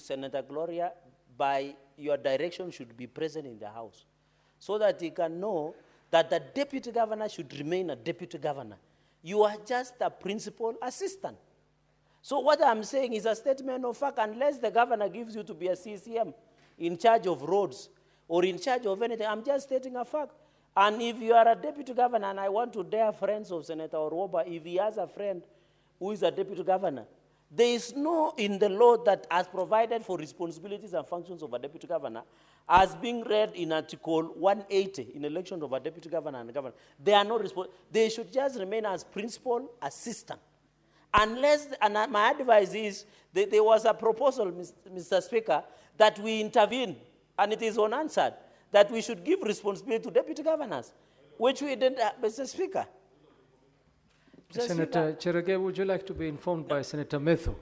Senator Gloria, by your direction, should be present in the House, so that he can know that the deputy governor should remain a deputy governor. You are just a principal assistant. So what I'm saying is a statement of fact. Unless the governor gives you to be a CCM in charge of roads or in charge of anything, I'm just stating a fact. And if you are a deputy governor, and I want to dare friends of Senator Oroba, if he has a friend who is a deputy governor, there is no in the law that has provided for responsibilities and functions of a deputy governor as being read in Article 180 in election of a deputy governor and governor. They are not they should just remain as principal assistant. Unless, and my advice is, there was a proposal, Mr. Speaker, that we intervene, and it is unanswered, that we should give responsibility to deputy governors, which we didn't, Mr. Speaker. Senator Cherage, would you like to be informed by Senator Methu?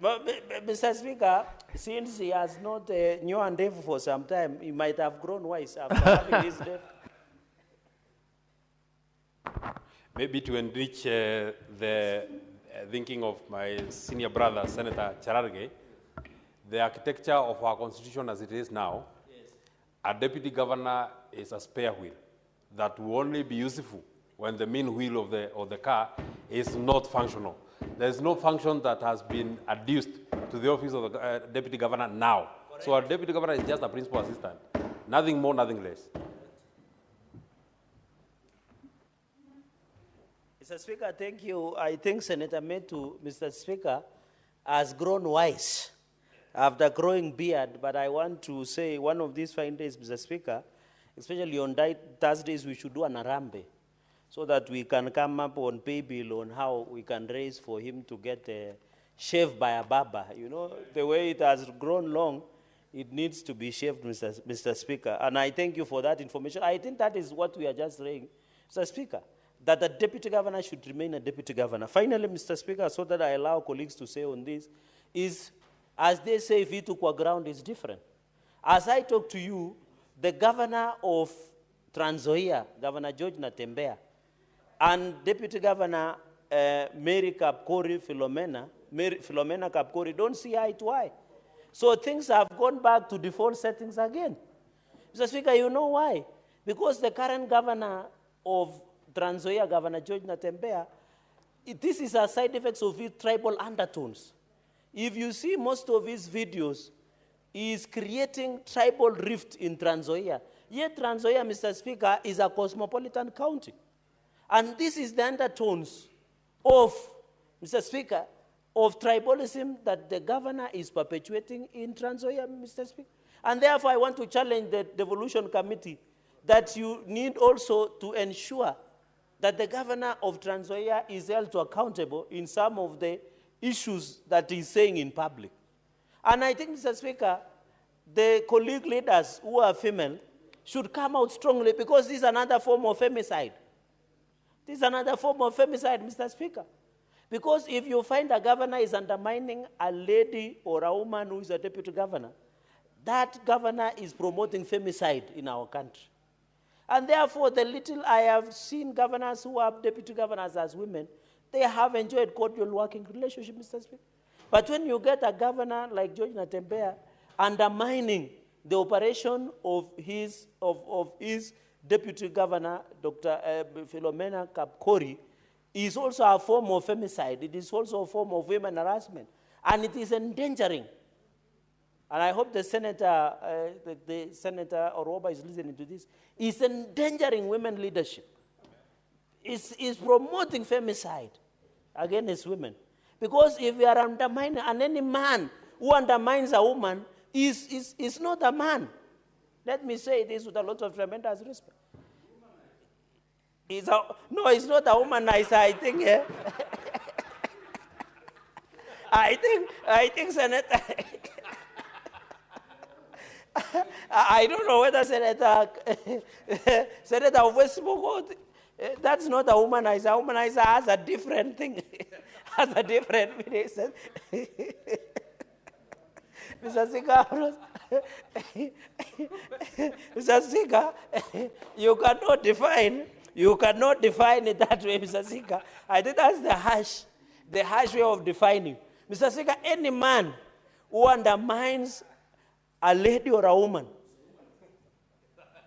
Mr. Speaker, since he has not knew and deaf for some time, he might have grown wise after having his deaf. Maybe to enrich the thinking of my senior brother, Senator Cherage, the architecture of our constitution as it is now, yes, a deputy governor is a spare wheel that will only be useful when the main wheel of the car is not functional. There is no function that has been adduced to the office of the deputy governor now. Correct. So our deputy governor is just a principal assistant. Nothing more, nothing less. Mr. Speaker, thank you. I think Senator Methu, Mr. Speaker, has grown wise after growing beard, but I want to say one of these fine days, Mr. Speaker, especially on Thursdays, we should do an Arambe, so that we can come up on Paybill on how we can raise for him to get shaved by a barber. You know, the way it has grown long, it needs to be shaved, Mr. Speaker. And I thank you for that information. I think that is what we are just saying, Mr. Speaker, that the deputy governor should remain a deputy governor. Finally, Mr. Speaker, so that I allow colleagues to say on this, is, as they say, Vitu kwa ground is different. As I talk to you, the governor of Nzoia, Governor George Natembeya, and Deputy Governor Mary Kapkori Philomena Kapkori don't see eye to eye. So things have gone back to default settings again. Mr. Speaker, you know why? Because the current governor of Nzoia, Governor George Natembeya, this is a side effect of his tribal undertones. If you see most of his videos, he is creating tribal rift in Nzoia. Yet Nzoia, Mr. Speaker, is a cosmopolitan county. And this is the undertones of, Mr. Speaker, of tribalism that the governor is perpetuating in Nzoia, Mr. Speaker. And therefore, I want to challenge the devolution committee that you need also to ensure that the governor of Nzoia is held to accountable in some of the issues that he's saying in public. And I think, Mr. Speaker, the colleague leaders who are female should come out strongly, because this is another form of femicide. This is another form of femicide, Mr. Speaker. Because if you find a governor is undermining a lady or a woman who is a deputy governor, that governor is promoting femicide in our country. And therefore, the little I have seen governors who are deputy governors as women, they have enjoyed cordial working relationship, Mr. Speaker. But when you get a governor like George Natembeya undermining the operation of his deputy governor, Dr. Philomena Kapkori, is also a form of femicide. It is also a form of women harassment. And it is endangering. And I hope the Senator Oroba is listening to this. It's endangering women leadership. It's promoting femicide against women. Because if we are undermining, and any man who undermines a woman is not a man. Let me say this with a lot of tremendous respect. No, it's not a womanizer, I think. I think Senator... I don't know whether Senator of West Pokot, that's not a womanizer. A womanizer has a different thing. Has a different meaning. Mr. Speaker, Mr. Speaker, you cannot define it that way, Mr. Speaker. I think that's the harsh way of defining. Mr. Speaker, any man who undermines a lady or a woman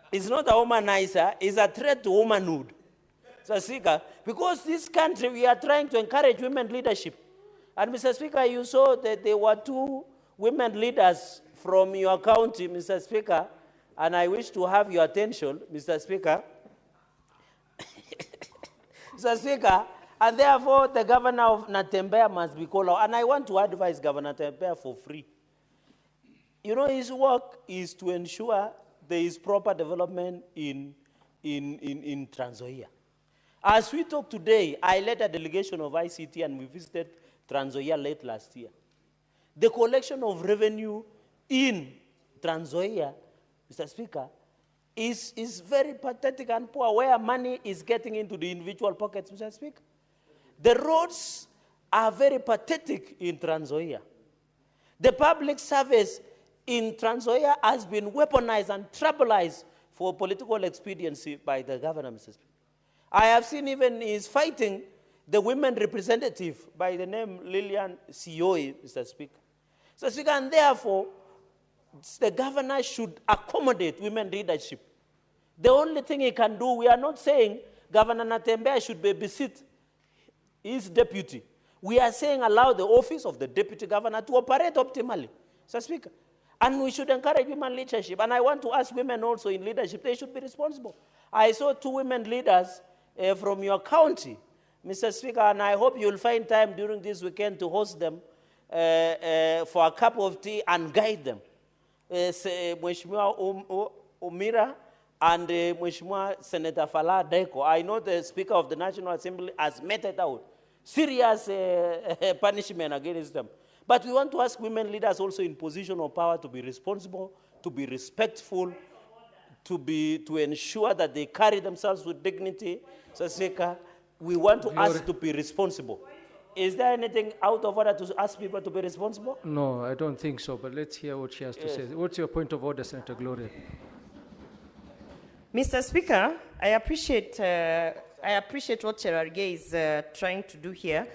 is not a womanizer, is a threat to womanhood. Mr. Speaker, because this country, we are trying to encourage women leadership. And Mr. Speaker, you saw that there were 2 women leaders from your county, Mr. Speaker, and I wish to have your attention, Mr. Speaker. Mr. Speaker, and therefore the governor of Natembeya must be called out. And I want to advise Governor Natembeya for free. You know, his work is to ensure there is proper development in Nzoia. As we talk today, I led a delegation of ICT and we visited Nzoia late last year. The collection of revenue in Nzoia, Mr. Speaker, is very pathetic and poor, where money is getting into the individual pockets, Mr. Speaker. The roads are very pathetic in Nzoia. The public service in Nzoia has been weaponized and tribalized for political expediency by the governor, Mr. Speaker. I have seen even he's fighting the women representative by the name Lillian Sioi, Mr. Speaker. Mr. Speaker, and therefore, the governor should accommodate women leadership. The only thing he can do, we are not saying Governor Natembeya should babysit his deputy. We are saying allow the office of the deputy governor to operate optimally, Mr. Speaker. And we should encourage women leadership. And I want to ask women also in leadership, they should be responsible. I saw 2 women leaders from your county, Mr. Speaker, and I hope you'll find time during this weekend to host them for a cup of tea and guide them. Mheshimiwa Umira and Mheshimiwa Senator Fala Deko. I know the Speaker of the National Assembly has meted out serious punishment against them. But we want to ask women leaders also in position of power to be responsible, to be respectful, to ensure that they carry themselves with dignity. So, Speaker, we want to ask to be responsible. Is there anything out of order to ask people to be responsible? No, I don't think so, but let's hear what she has to say. What's your point of order, Senator Gloria? Mr. Speaker, I appreciate what Cherargei is trying to do here,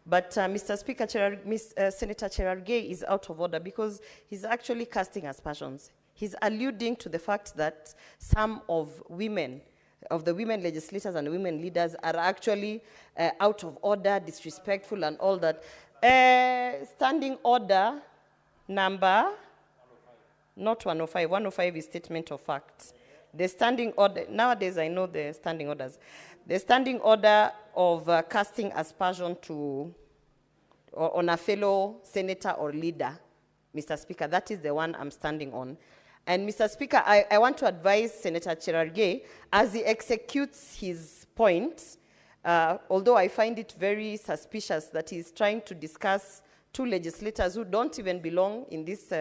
but Mr. Speaker, Senator Cherargei is out of order because he's actually casting aspersions. He's alluding to the fact that some of the women legislators and women leaders are actually out of order, disrespectful and all that. Standing order number, not 105, 105 is statement of facts. The standing order, nowadays I know the standing orders. The standing order of casting aspersion on a fellow senator or leader, Mr. Speaker, that is the one I'm standing on. And Mr. Speaker, I want to advise Senator Cherargei, as he executes his point, although I find it very suspicious that he's trying to discuss 2 legislators who don't even belong in this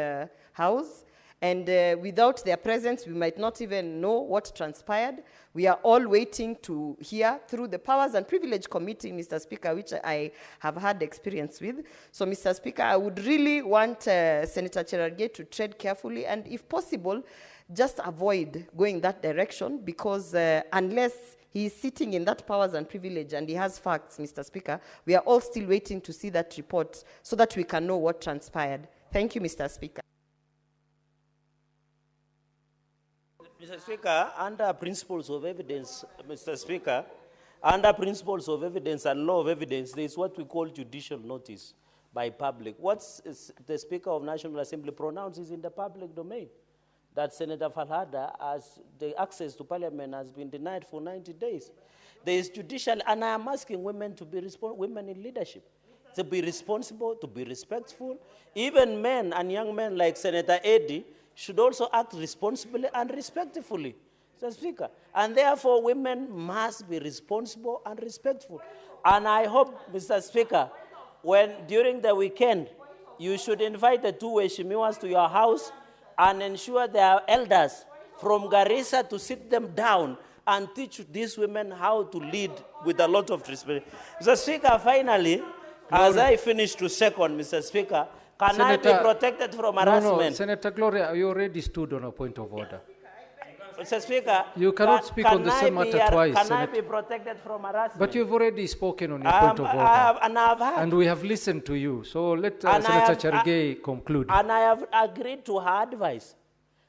house, and without their presence, we might not even know what transpired. We are all waiting to hear through the Powers and Privilege Committee, Mr. Speaker, which I have had experience with. So, Mr. Speaker, I would really want Senator Cherargei to tread carefully and, if possible, just avoid going that direction, because unless he is sitting in that Powers and Privilege and he has facts, Mr. Speaker, we are all still waiting to see that report so that we can know what transpired. Thank you, Mr. Speaker. Mr. Speaker, under principles of evidence, Mr. Speaker, under principles of evidence and law of evidence, there is what we call judicial notice by public. What the Speaker of National Assembly pronounces in the public domain, that Senator Falhada, as the access to Parliament has been denied for 90 days. There is judicial, and I am asking women to be women in leadership, to be responsible, to be respectful. Even men and young men like Senator Eddie should also act responsibly and respectfully, Mr. Speaker. And therefore, women must be responsible and respectful. And I hope, Mr. Speaker, during the weekend, you should invite the 2 Weshimiwas to your house and ensure there are elders from Garissa to sit them down and teach these women how to lead with a lot of respect. Mr. Speaker, finally, as I finish to second, Mr. Speaker, can I be protected from harassment? No, Senator Gloria, you already stood on a point of order. Mr. Speaker, You cannot speak on the same matter twice, Can I Senate. be protected from harassment? But you've already spoken on your point of order. And I've heard. And we have listened to you. So let And I Senator have- Cherargei conclude. And I have agreed to her advice.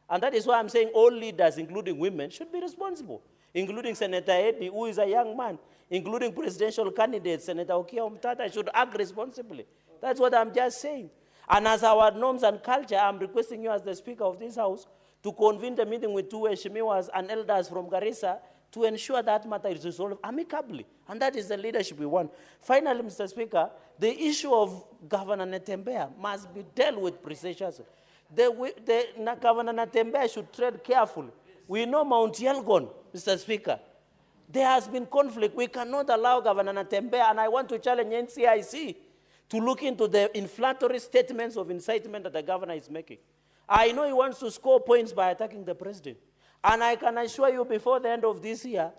And that is why I'm saying all leaders, including women, should be responsible, including Senator Eddy, who is a young man, including presidential candidates, Senator Okia Omtata, should act responsibly. That's what I'm just saying. And as our norms and culture, I'm requesting you as the Speaker of this House to convene the meeting with two Eshimiwas and elders from Garissa to ensure that matter is resolved amicably. And that is the leadership we want. Finally, Mr. Speaker, the issue of Governor Natembeya must be dealt with precisely. Governor Natembeya should tread carefully. We know Mount Yelgon, Mr. Speaker. There has been conflict. We cannot allow Governor Natembeya, and I want to challenge NCIC to look into the inflammatory statements of incitement that the governor is making. I know he wants to score points by attacking the president. And I can assure you before the end of this year,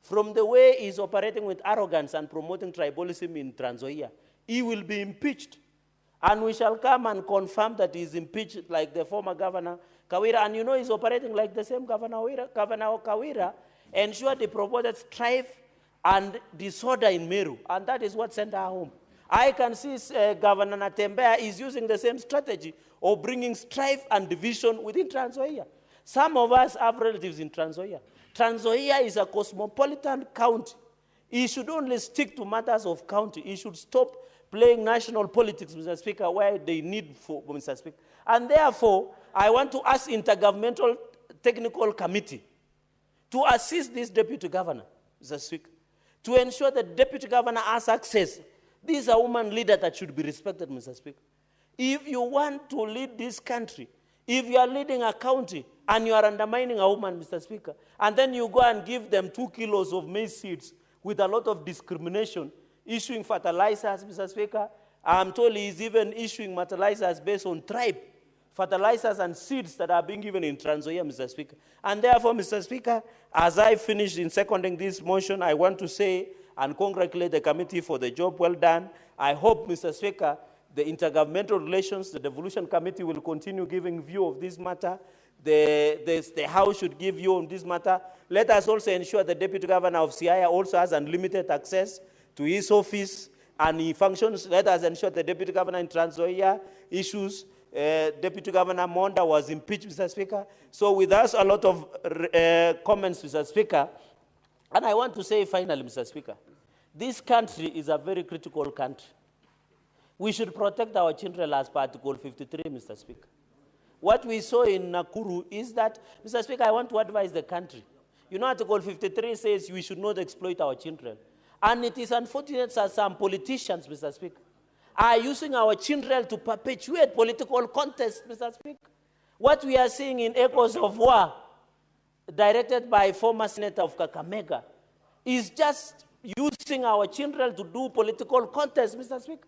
from the way he's operating with arrogance and promoting tribalism in Nzoia, he will be impeached. And we shall come and confirm that he's impeached like the former Governor Kawira. And you know he's operating like the same Governor Kawira, ensured the purported strife and disorder in Meru. And that is what sent her home. I can see Governor Natembeya is using the same strategy of bringing strife and division within Nzoia. Some of us have relatives in Nzoia. Nzoia is a cosmopolitan county. He should only stick to matters of county. He should stop playing national politics, Mr. Speaker, where they need for Mr. Speaker. And therefore, I want to ask Intergovernmental Technical Committee to assist this deputy governor, Mr. Speaker, to ensure that deputy governor has access. This is a woman leader that should be respected, Mr. Speaker. If you want to lead this country, if you are leading a county and you are undermining a woman, Mr. Speaker, and then you go and give them 2 kilos of maize seeds with a lot of discrimination, issuing fertilizers, Mr. Speaker, I'm told he's even issuing fertilizers based on tribe, fertilizers and seeds that are being given in Nzoia, Mr. Speaker. And therefore, Mr. Speaker, as I finish in seconding this motion, I want to say and congratulate the committee for the job well done. I hope, Mr. Speaker, the Intergovernmental Relations, the Devolution Committee will continue giving view of this matter. The House should give view on this matter. Let us also ensure the Deputy Governor of Siaya also has unlimited access to his office and he functions. Let us ensure the Deputy Governor in Nzoia issues. Deputy Governor Monda was impeached, Mr. Speaker. So with us, a lot of comments, Mr. Speaker. And I want to say finally, Mr. Speaker, this country is a very critical country. We should protect our children as per Article 53, Mr. Speaker. What we saw in Nakuru is that, Mr. Speaker, I want to advise the country. You know, Article 53 says we should not exploit our children. And it is unfortunate that some politicians, Mr. Speaker, are using our children to perpetuate political contests, Mr. Speaker. What we are seeing in Echoes of War, directed by former Senator of Kakamega, is just using our children to do political contests, Mr. Speaker.